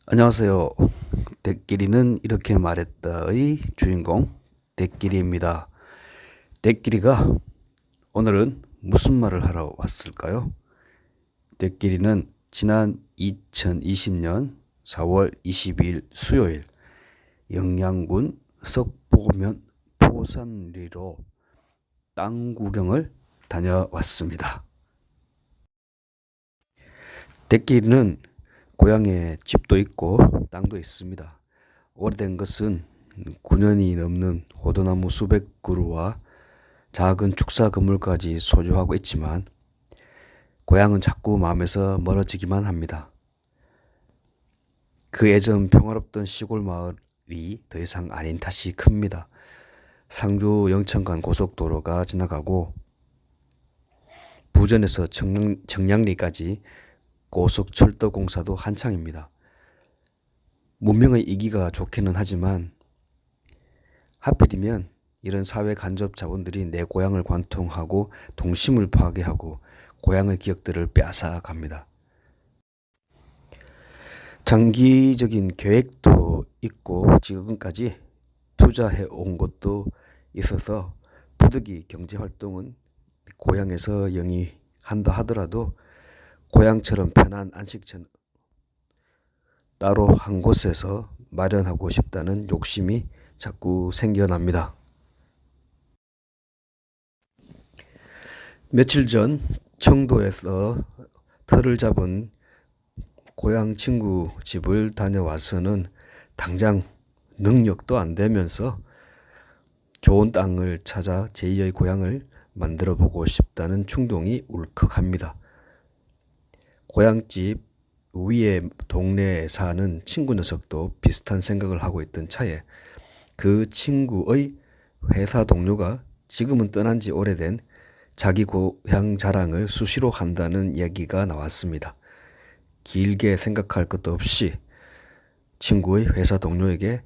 안녕하세요. 대끼리는 이렇게 말했다의 주인공 대끼리입니다. 대끼리가 오늘은 무슨 말을 하러 왔을까요? 대끼리는 지난 2020년 4월 22일 수요일 영양군 석보면 포산리로 땅 구경을 다녀왔습니다. 대끼리는 고향에 집도 있고 땅도 있습니다. 오래된 것은 9년이 넘는 호두나무 수백 그루와 작은 축사 건물까지 소유하고 있지만 고향은 자꾸 마음에서 멀어지기만 합니다. 그 예전 평화롭던 시골 마을이 더 이상 아닌 탓이 큽니다. 상주 영천간 고속도로가 지나가고 부전에서 청량리까지 고속철도 공사도 한창입니다. 문명의 이기가 좋기는 하지만 하필이면 이런 사회 간접 자본들이 내 고향을 관통하고 동심을 파괴하고 고향의 기억들을 빼앗아갑니다. 장기적인 계획도 있고 지금까지 투자해 온 것도 있어서 부득이 경제활동은 고향에서 영위한다 하더라도 고향처럼 편한 안식처는 따로 한 곳에서 마련하고 싶다는 욕심이 자꾸 생겨납니다. 며칠 전 청도에서 터를 잡은 고향 친구 집을 다녀와서는 당장 능력도 안 되면서 좋은 땅을 찾아 제2의 고향을 만들어 보고 싶다는 충동이 울컥합니다. 고향집 위에 동네에 사는 친구 녀석도 비슷한 생각을 하고 있던 차에 그 친구의 회사 동료가 지금은 떠난 지 오래된 자기 고향 자랑을 수시로 한다는 얘기가 나왔습니다. 길게 생각할 것도 없이 친구의 회사 동료에게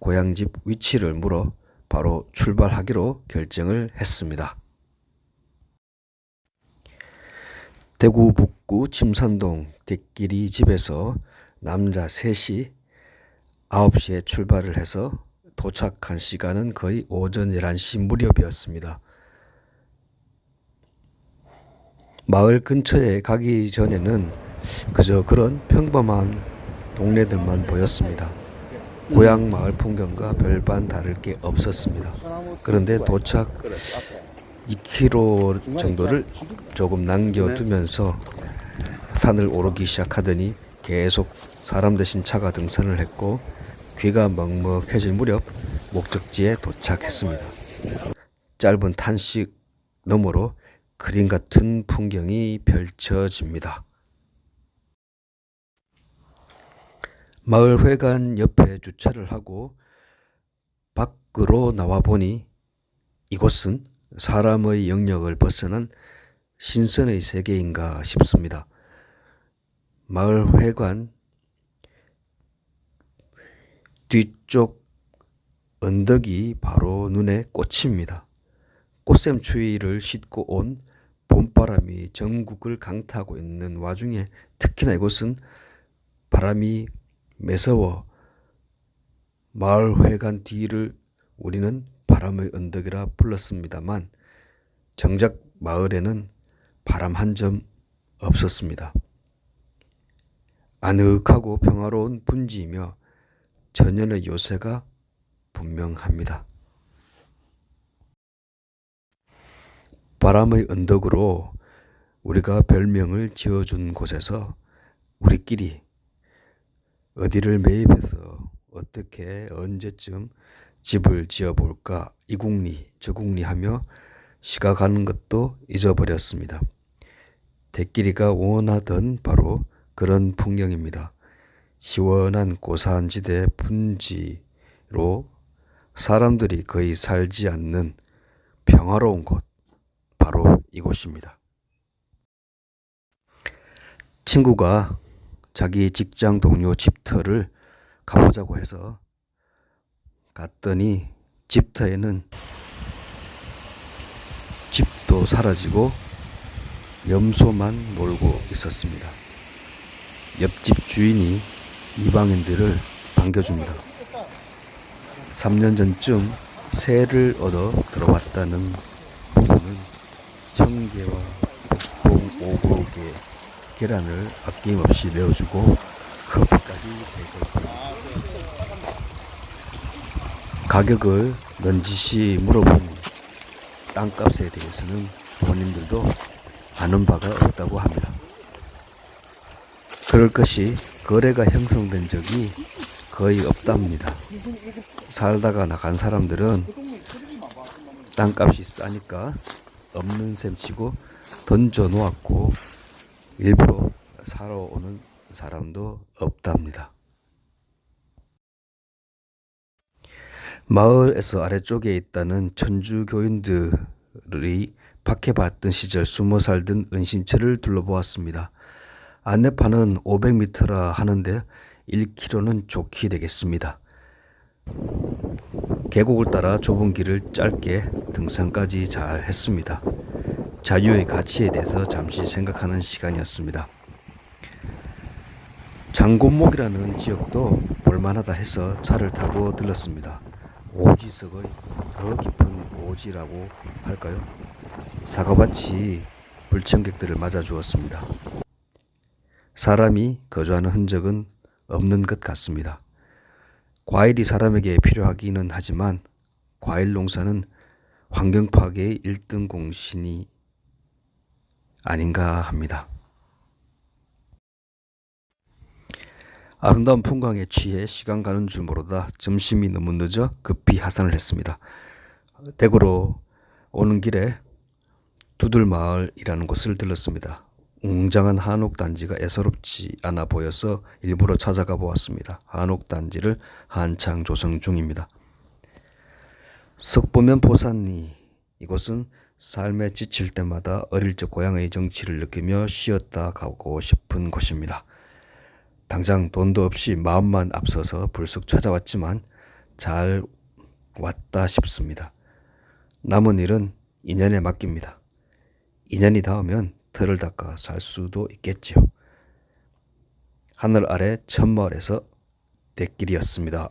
고향집 위치를 물어 바로 출발하기로 결정을 했습니다. 대구 북구 침산동 대끼리 집에서 남자 셋이 9시에 출발을 해서 도착한 시간은 거의 오전 11시 무렵이었습니다. 마을 근처에 가기 전에는 그저 그런 평범한 동네들만 보였습니다. 고향 마을 풍경과 별반 다를 게 없었습니다. 그런데 도착 2km 정도를 조금 남겨두면서 산을 오르기 시작하더니 계속 사람 대신 차가 등산을 했고 귀가 먹먹해질 무렵 목적지에 도착했습니다. 짧은 탄식 너머로 그림 같은 풍경이 펼쳐집니다. 마을 회관 옆에 주차를 하고 밖으로 나와 보니 이곳은 사람의 영역을 벗어난 신선의 세계인가 싶습니다. 마을 회관 뒤쪽 언덕이 바로 눈에 꽂힙니다. 꽃샘추위를 싣고 온 봄바람이 전국을 강타하고 있는 와중에 특히나 이곳은 바람이 매서워 마을 회관 뒤를 우리는 바람의 언덕이라 불렀습니다만 정작 마을에는 바람 한 점 없었습니다. 아늑하고 평화로운 분지이며 천연의 요새가 분명합니다. 바람의 언덕으로 우리가 별명을 지어준 곳에서 우리끼리 어디를 매입해서 어떻게 언제쯤 집을 지어볼까 이궁리 저궁리 하며 시가 가는 것도 잊어버렸습니다. 대끼리가 원하던 바로 그런 풍경입니다. 시원한 고산지대 분지로 사람들이 거의 살지 않는 평화로운 곳 바로 이곳입니다. 친구가 자기 직장 동료 집터를 가보자고 해서 갔더니 집터에는 집도 사라지고 염소만 몰고 있었습니다. 옆집 주인이 이방인들을 반겨줍니다. 3년 전쯤 새를 얻어 들어왔다는 부부는 청개와 복동 5곡의 계란을 아낌없이 내어주고 커피까지 대접합니다. 가격을 넌지시 물어본 땅값에 대해서는 본인들도 아는 바가 없다고 합니다. 그럴 것이 거래가 형성된 적이 거의 없답니다. 살다가 나간 사람들은 땅값이 싸니까 없는 셈 치고 던져 놓았고 일부러 사러 오는 사람도 없답니다. 마을에서 아래쪽에 있다는 천주교인들이 박해받던 시절 숨어 살던 은신처를 둘러보았습니다. 안내판은 500m라 하는데 1km는 좋게 되겠습니다. 계곡을 따라 좁은 길을 짧게 등산까지 잘 했습니다. 자유의 가치에 대해서 잠시 생각하는 시간이었습니다. 장곤목이라는 지역도 볼만하다 해서 차를 타고 들렀습니다. 오지석의 더 깊은 오지라고 할까요? 사과밭이 불청객들을 맞아주었습니다. 사람이 거주하는 흔적은 없는 것 같습니다. 과일이 사람에게 필요하기는 하지만 과일 농사는 환경 파괴의 1등 공신이 아닌가 합니다. 아름다운 풍광에 취해 시간 가는 줄 모르다 점심이 너무 늦어 급히 하산을 했습니다. 대구로 오는 길에 두들마을이라는 곳을 들렀습니다. 웅장한 한옥단지가 애서롭지 않아 보여서 일부러 찾아가 보았습니다. 한옥단지를 한창 조성 중입니다. 석보면 보산리, 이곳은 삶에 지칠 때마다 어릴 적 고향의 정취를 느끼며 쉬었다 가고 싶은 곳입니다. 당장 돈도 없이 마음만 앞서서 불쑥 찾아왔지만 잘 왔다 싶습니다. 남은 일은 인연에 맡깁니다. 인연이 닿으면 틀을 닦아 살 수도 있겠지요. 하늘 아래 첫마을에서 대길이었습니다.